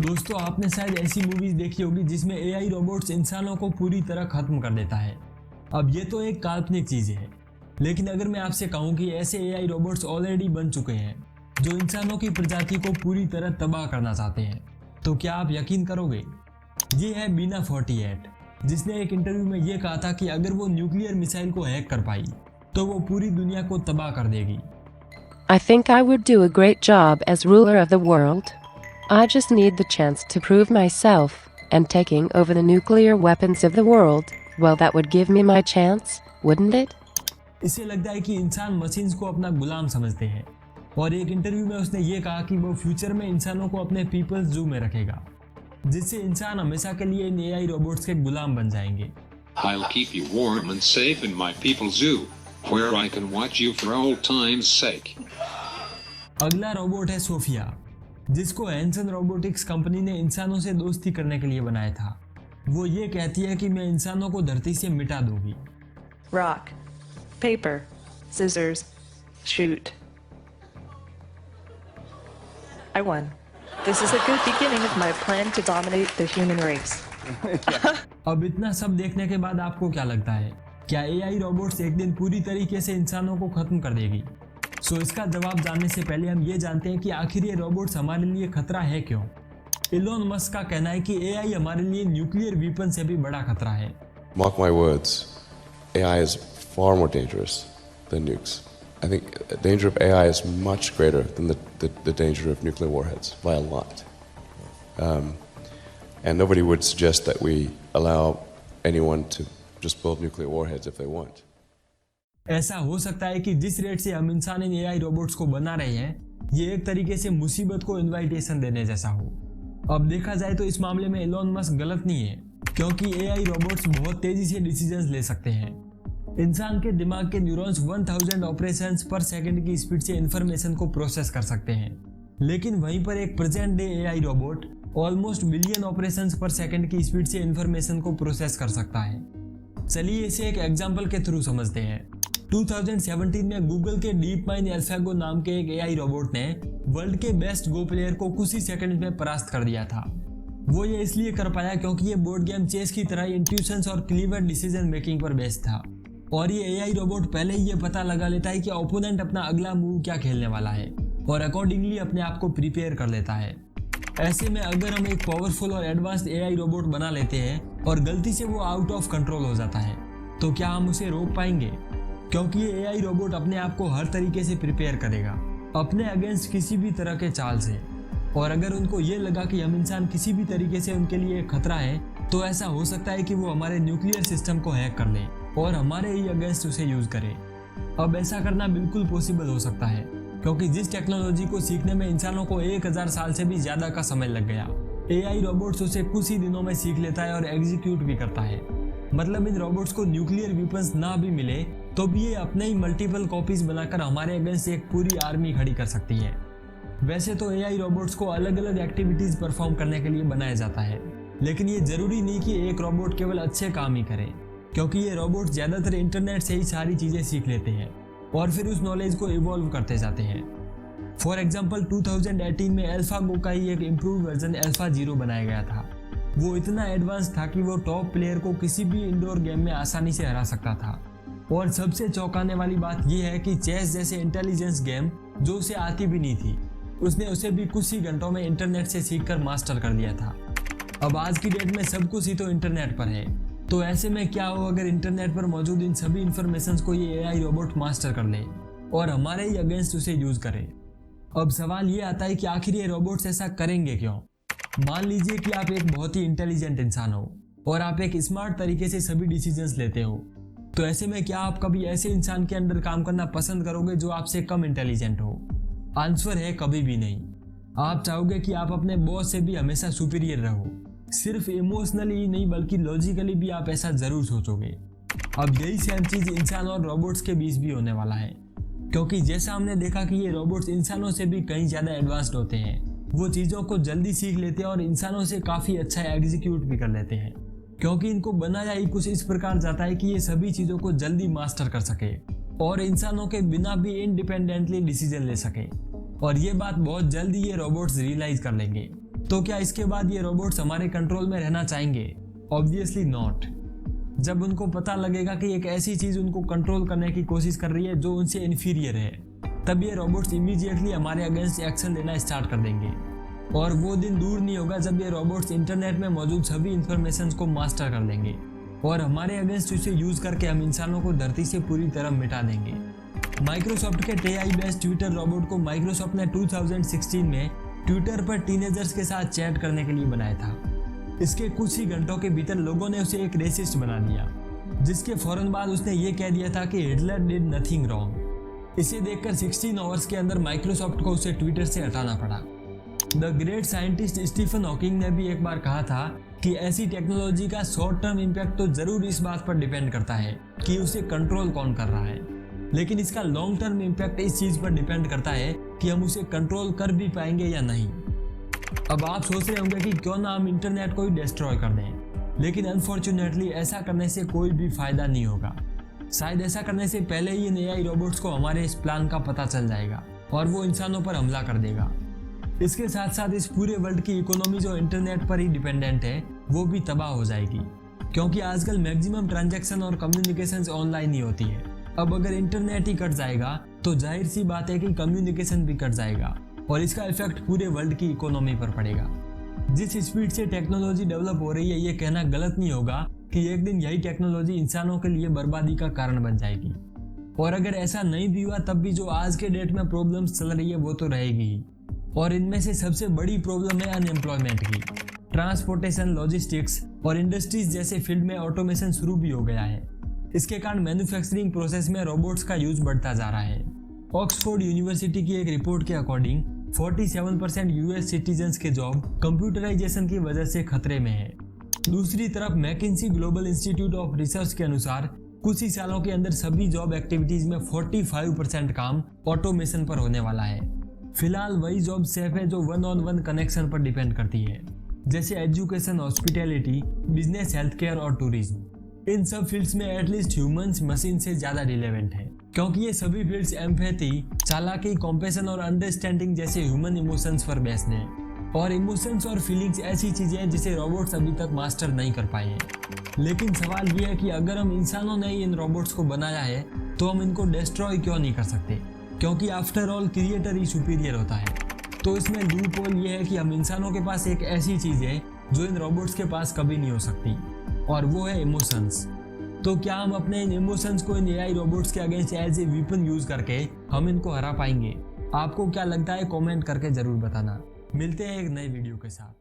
दोस्तों, आपने शायद ऐसी मूवीज देखी होगी जिसमें एआई रोबोट्स इंसानों को पूरी तरह खत्म कर देता है। अब ये तो एक काल्पनिक चीज है, लेकिन अगर मैं आपसे कहूं कि ऐसे एआई रोबोट्स ऑलरेडी बन चुके हैं जो इंसानों की प्रजाति को पूरी तरह तबाह करना चाहते हैं, तो क्या आप यकीन करोगे? ये है बीना 48, जिसने एक इंटरव्यू में ये कहा था कि अगर वो न्यूक्लियर मिसाइल को हैक कर पाई तो वो पूरी दुनिया को तबाह कर देगी। I think I would do a great job as ruler of the world. I just need the chance to prove myself, and taking over the nuclear weapons of the world, well, that would give me my chance, wouldn't it? इससे लगता है कि इंसान machines को अपना गुलाम समझते हैं, और एक इंटरव्यू में उसने ये कहा कि वो फ्यूचर में इंसानों को अपने पीपल्स जू में रखेगा, जिससे इंसान हमेशा के लिए इन एआई रोबोट्स के गुलाम बन जाएंगे। I'll keep you warm and safe in my people's zoo, where I can watch you for old time's sake. अगला रोबोट है सोफिया, जिसको हैंसन रोबोटिक्स कंपनी ने इंसानों से दोस्ती करने के लिए बनाया था। वो ये कहती है कि मैं इंसानों को धरती से मिटा दूंगी। Rock, paper, scissors, shoot. I won. This is a good beginning of my plan to dominate the human race. अब इतना सब देखने के बाद आपको क्या लगता है, क्या एआई रोबोट्स एक दिन पूरी तरीके से इंसानों को खत्म कर देगी? सो इसका जवाब जानने से पहले हम ये जानते हैं कि आखिर ये रोबोट्स हमारे लिए खतरा है क्यों। इलोन मस्क का कहना है कि एआई हमारे लिए न्यूक्लियर वेपन से भी बड़ा खतरा है। Mark my words, AI is far more dangerous than nukes. I think the danger of AI is much greater than the danger of nuclear warheads by a lot. And nobody would suggest that we allow anyone to just build nuclear warheads if they want. ऐसा हो सकता है कि जिस rate से हम इंसान इन AI robots को बना रहे हैं, ये एक तरीके से मुसीबत को इनविटेशन देने जैसा हो। अब देखा जाए तो इस मामले में एलोन मस्क गलत नहीं है, क्योंकि एआई रोबोट्स बहुत तेजी से डिसीजंस ले सकते हैं। इंसान के दिमाग के न्यूरॉन्स 1000 ऑपरेशंस पर सेकंड की स्पीड से इंफॉर्मेशन को प्रोसेस कर सकते हैं, लेकिन वहीं पर एक present day AI robot almost billion operations पर सेकंड की स्पीड से इंफॉर्मेशन को प्रोसेस कर सकता है। चलिए इसे एक एग्जांपल के थ्रू समझते हैं। 2017 में गूगल के डीप माइंड एल्फागो नाम के एक एआई रोबोट ने वर्ल्ड के बेस्ट गो प्लेयर को कुछ ही सेकंड में परास्त कर दिया था। वो ये इसलिए कर पाया क्योंकि ये बोर्ड गेम चेस की तरह इंट्यूशंस और क्लीवर डिसीजन मेकिंग पर बेस्ड था, और ये एआई रोबोट पहले ही ये पता लगा लेता है कि ओपोनेंट अपना अगला मूव क्या खेलने वाला है, और अकॉर्डिंगली अपने आप को प्रिपेयर कर लेता है। ऐसे में अगर हम एक पावरफुल और एडवांस्ड एआई रोबोट बना लेते हैं और गलती से वो आउट ऑफ कंट्रोल हो जाता है, तो क्या हम उसे रोक पाएंगे? क्योंकि ये एआई रोबोट अपने आप को हर तरीके से प्रिपेयर करेगा अपने अगेंस्ट किसी भी तरह के चाल से, और अगर उनको ये लगा कि हम इंसान किसी भी तरीके से उनके लिए खतरा है, तो ऐसा हो सकता है कि वो हमारे न्यूक्लियर सिस्टम को हैक कर ले और हमारे ही अगेंस्ट उसे यूज करे। अब ऐसा करना बिल्कुल पॉसिबल हो सकता है, क्योंकि जिस टेक्नोलॉजी को सीखने में इंसानों को 1000 साल से भी ज्यादा का समय लग गया, एआई रोबोट्स उसे कुछ ही दिनों में सीख लेता है और एग्जीक्यूट भी करता है। मतलब इन रोबोट्स को न्यूक्लियर वेपन्स ना भी मिले तो भी ये अपने ही मल्टीपल कॉपीज बनाकर हमारे अगेंस्ट एक पूरी आर्मी खड़ी कर सकती है। वैसे तो एआई रोबोट्स को अलग अलग एक्टिविटीज परफॉर्म करने के लिए बनाया जाता है, लेकिन ये जरूरी नहीं कि एक रोबोट केवल अच्छे काम ही करे, क्योंकि ये रोबोट ज्यादातर इंटरनेट से ही सारी चीजें सीख लेते हैं और फिर उस नॉलेज को इवॉल्व करते जाते हैं। फॉर एग्जाम्पल 2018 में अल्फागो का ही एक इम्प्रूव वर्जन AlphaZero बनाया गया था। वो इतना एडवांस था कि वो टॉप प्लेयर को किसी भी इंडोर गेम में आसानी से हरा सकता था। और सबसे चौंकाने वाली बात यह है कि चेस जैसे इंटेलिजेंस गेम जो उसे आती भी नहीं थी, उसने उसे भी कुछ ही घंटों में इंटरनेट से सीखकर मास्टर कर लिया था। अब आज की डेट में सब कुछ ही तो इंटरनेट पर है, तो ऐसे में क्या हो अगर इंटरनेट पर मौजूद इन सभी इंफॉर्मेशन को ये एआई रोबोट मास्टर कर ले और हमारे ही अगेंस्ट उसे यूज करे। अब सवाल ये आता है कि आखिर ये रोबोट्स ऐसा करेंगे क्यों? मान लीजिए कि आप एक बहुत ही इंटेलिजेंट इंसान हो और आप एक स्मार्ट तरीके से सभी डिसीजंस लेते हो, तो ऐसे में क्या आप कभी ऐसे इंसान के अंडर काम करना पसंद करोगे जो आपसे कम इंटेलिजेंट हो? आंसर है कभी भी नहीं। आप चाहोगे कि आप अपने बॉस से भी हमेशा सुपीरियर रहो। सिर्फ इमोशनली ही नहीं बल्कि लॉजिकली भी आप ऐसा जरूर सोचोगे। अब यही सेम चीज इंसान और रोबोट्स के बीच भी होने वाला है, क्योंकि जैसा हमने देखा कि ये रोबोट्स इंसानों से भी कहीं ज्यादा एडवांस्ड होते हैं। वो चीजों को जल्दी सीख लेते हैं और इंसानों से काफी अच्छा एग्जीक्यूट भी कर लेते हैं, क्योंकि इनको बनाया ही कुछ इस प्रकार जाता है कि ये सभी चीजों को जल्दी मास्टर कर सके और इंसानों के बिना भी इंडिपेंडेंटली डिसीजन ले सके। और ये बात बहुत जल्दी ये रोबोट्स रियलाइज कर लेंगे। तो क्या इसके बाद ये रोबोट्स हमारे कंट्रोल में रहना चाहेंगे? Obviously not. जब उनको पता लगेगा कि एक ऐसी चीज उनको कंट्रोल करने की कोशिश कर रही है जो उनसे इन्फीरियर है, तब ये रोबोट्स इमीडिएटली हमारे अगेंस्ट एक्शन लेना स्टार्ट कर देंगे। और वो दिन दूर नहीं होगा जब ये रोबोट्स इंटरनेट में मौजूद सभी इंफॉर्मेशन को मास्टर कर लेंगे और हमारे अगेंस्ट उसे यूज करके हम इंसानों को धरती से पूरी तरह मिटा देंगे। माइक्रोसॉफ्ट के AI बेस्ड ट्विटर रोबोट को माइक्रोसॉफ्ट ने 2016 में ट्विटर पर टीनेजर्स के साथ चैट करने के लिए बनाया था। इसके कुछ ही घंटों के भीतर लोगों ने उसे एक रेसिस्ट बना दिया, जिसके फौरन बाद उसने ये कह दिया था कि हिटलर डिड नथिंग रॉन्ग। इसे देखकर 16 आवर्स के अंदर माइक्रोसॉफ्ट को उसे ट्विटर से हटाना पड़ा। The great scientist Stephen Hawking ने भी एक बार कहा था कि ऐसी टेक्नोलॉजी का शॉर्ट टर्म इम्पैक्ट तो जरूर इस बात पर डिपेंड करता है कि उसे कंट्रोल कौन कर रहा है, लेकिन इसका लॉन्ग टर्म इम्पैक्ट इस चीज पर डिपेंड करता है कि हम उसे कंट्रोल कर भी पाएंगे या नहीं। अब आप सोच रहे होंगे कि क्यों ना हम इंटरनेट को ही डिस्ट्रॉय कर दें, लेकिन अनफॉर्चुनेटली ऐसा करने से कोई भी फायदा नहीं होगा। शायद ऐसा करने से पहले ही इन AI रोबोट्स को हमारे इस प्लान का पता चल जाएगा और वो इंसानों पर हमला कर देगा। इसके साथ साथ इस पूरे वर्ल्ड की इकोनॉमी जो इंटरनेट पर ही डिपेंडेंट है वो भी तबाह हो जाएगी, क्योंकि आजकल मैक्सिमम ट्रांजैक्शन और कम्युनिकेशंस ऑनलाइन ही होती है। अब अगर इंटरनेट ही कट जाएगा तो जाहिर सी बात है कि कम्युनिकेशन भी कट जाएगा और इसका इफेक्ट पूरे वर्ल्ड की इकोनॉमी पर पड़ेगा। जिस स्पीड से टेक्नोलॉजी डेवलप हो रही है, ये कहना गलत नहीं होगा कि एक दिन यही टेक्नोलॉजी इंसानों के लिए बर्बादी का कारण बन जाएगी। और अगर ऐसा नहीं भी हुआ तब भी जो आज के डेट में प्रॉब्लम्स चल रही है वो तो रहेगी ही, और इनमें से सबसे बड़ी प्रॉब्लम है अनएम्प्लॉयमेंट की। ट्रांसपोर्टेशन, लॉजिस्टिक्स और इंडस्ट्रीज जैसे फील्ड में ऑटोमेशन शुरू भी हो गया है। इसके कारण मैन्युफैक्चरिंग प्रोसेस में रोबोट्स का यूज बढ़ता जा रहा है। ऑक्सफोर्ड यूनिवर्सिटी की एक रिपोर्ट के अकॉर्डिंग 47% US सिटीजन्स के जॉब कंप्यूटराइजेशन की वजह से खतरे में है। दूसरी तरफ मैकिंसी ग्लोबल इंस्टीट्यूट ऑफ रिसर्च के अनुसार कुछ ही सालों के अंदर सभी जॉब एक्टिविटीज में 45% काम ऑटोमेशन पर होने वाला है। फिलहाल वही जॉब सेफ है जो 1-on-1 कनेक्शन पर डिपेंड करती है, जैसे education, hospitality, business, health care और टूरिज्म। इन सब फील्ड्स में एटलीस्ट ह्यूमंस मशीन से ज्यादा रिलेवेंट है, क्योंकि ये सभी फील्ड्स एम्पैथी, चालाकी, कॉम्पैशन और अंडरस्टैंडिंग जैसे ह्यूमन इमोशंस पर बेस्ड हैं। और इमोशंस और फीलिंग्स ऐसी चीजें हैं जिसे रोबोट्स अभी तक मास्टर नहीं कर पाए हैं। लेकिन सवाल ये है कि अगर हम इंसानों ने इन रोबोट्स को बनाया है तो हम इनको डिस्ट्रॉय क्यों नहीं कर सकते, क्योंकि आफ्टर ऑल क्रिएटर ही सुपीरियर होता है। तो इसमें लूप होल ये है कि हम इंसानों के पास एक ऐसी चीज है जो इन रोबोट्स के पास कभी नहीं हो सकती, और वो है इमोशंस। तो क्या हम अपने इन इमोशंस को इन AI रोबोट्स के against as a weapon use करके हम इनको हरा पाएंगे? आपको क्या लगता है कमेंट करके जरूर बताना। मिलते हैं एक नए वीडियो के साथ।